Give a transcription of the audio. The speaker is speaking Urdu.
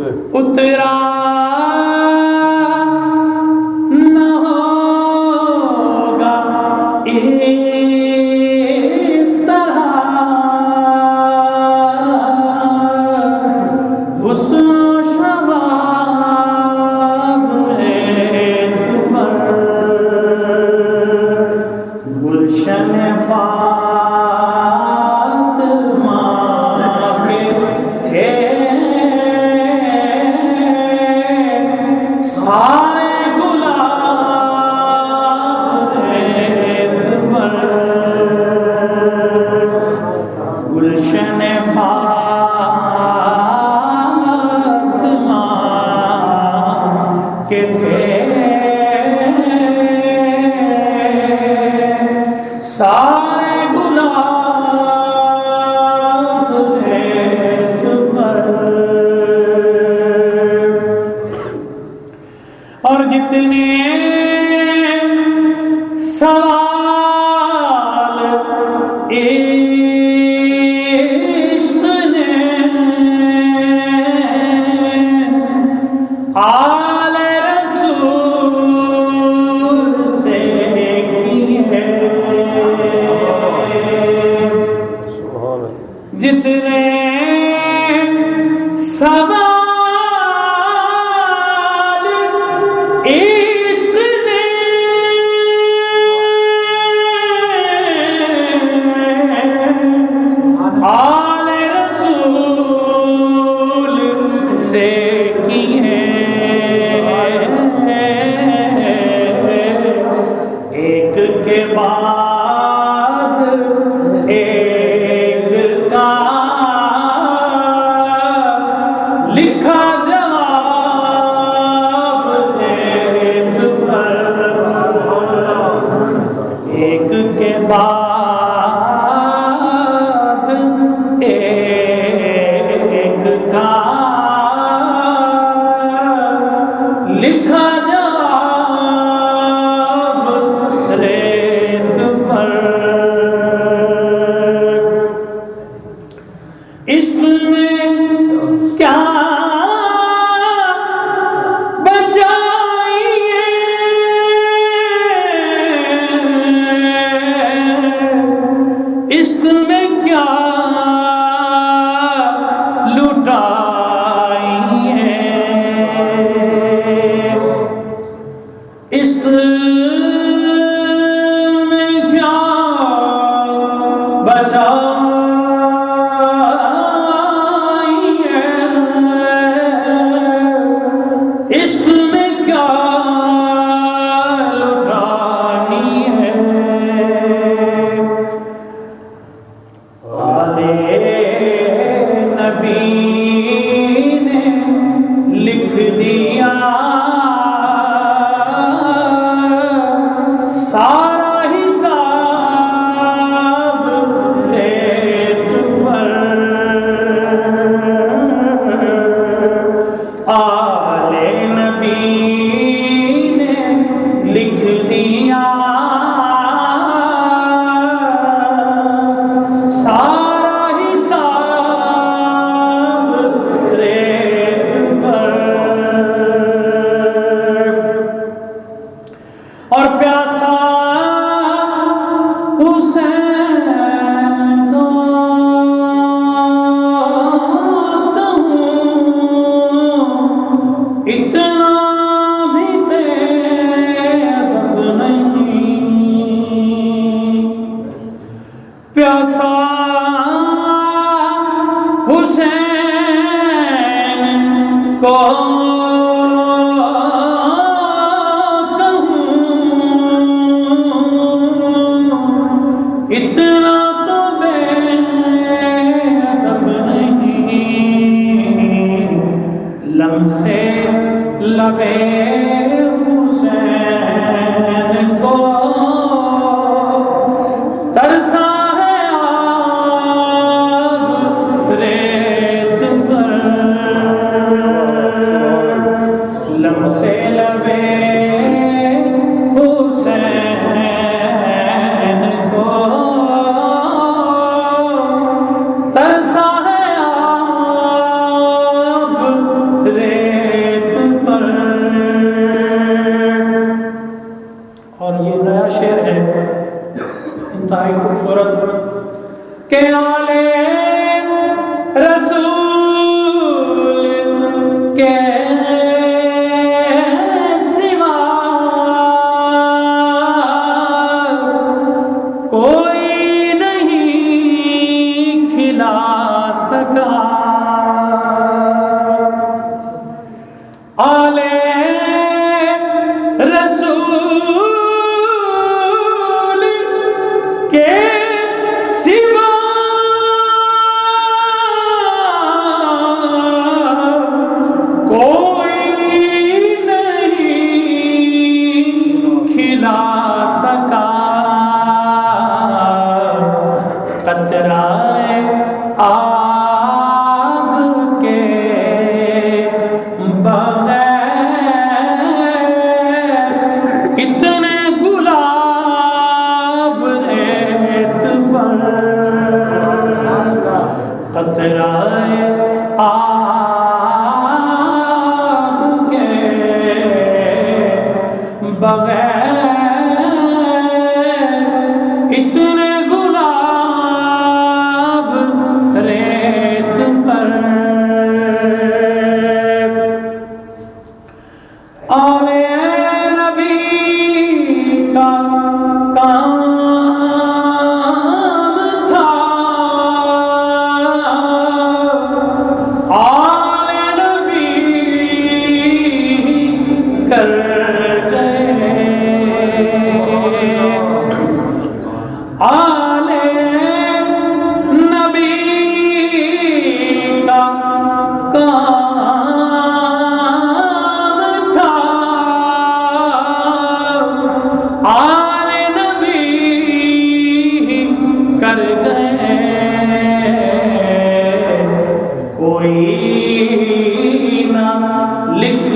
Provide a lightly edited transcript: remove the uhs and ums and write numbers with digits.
اترا نہ ہوگا اس طرح حسن و شباب ریت پر گلشن فاطمہ کے تھے سارے گلاب ریت پر گلشن فاطمہ کے تھے سارے گلاب ریت پر اور جتنے سوال عشق نے آل رسول سے کیے جتنے سوال عشق نے آل رسول سے کیے ایک کے بعد ایک کا لکھا جواب ریت پر ایک کے بعد ایک کا لکھا جواب ریت پر عشق میں کیا بچائیے عشق میں کیا لٹائیے عشق میں کیا بچائیے عشق میں کیا لٹائیے آلے نبی نے لکھ دیا سارا حساب ریت پر آل نبی نے لکھ دیا سارا حساب ریت پر اور پیاسا حسین کو کہوں اتنا بھی بے ادب نہیں پیاسا حسین کو اتنا تو بے ادب نہیں لمسے لبے حسین کو ترسا ہے آب ریت پر لمسے لبے حسین کو ترسا ہے آب رسول کے سوا کوئی نہیں کھلا سکا آل رسول کے سوا کوئی نہیں کھلا سکا قطرہ آب کے بغیر کتنے گلاب ریت پر قطرہ آب کے بغیر اتنے گلاب ریت پر اور نبی کا کام تھا آل نبی کر گئے آل نبی کا کام تھا آل نبی کر گئے کوئی نہ لکھ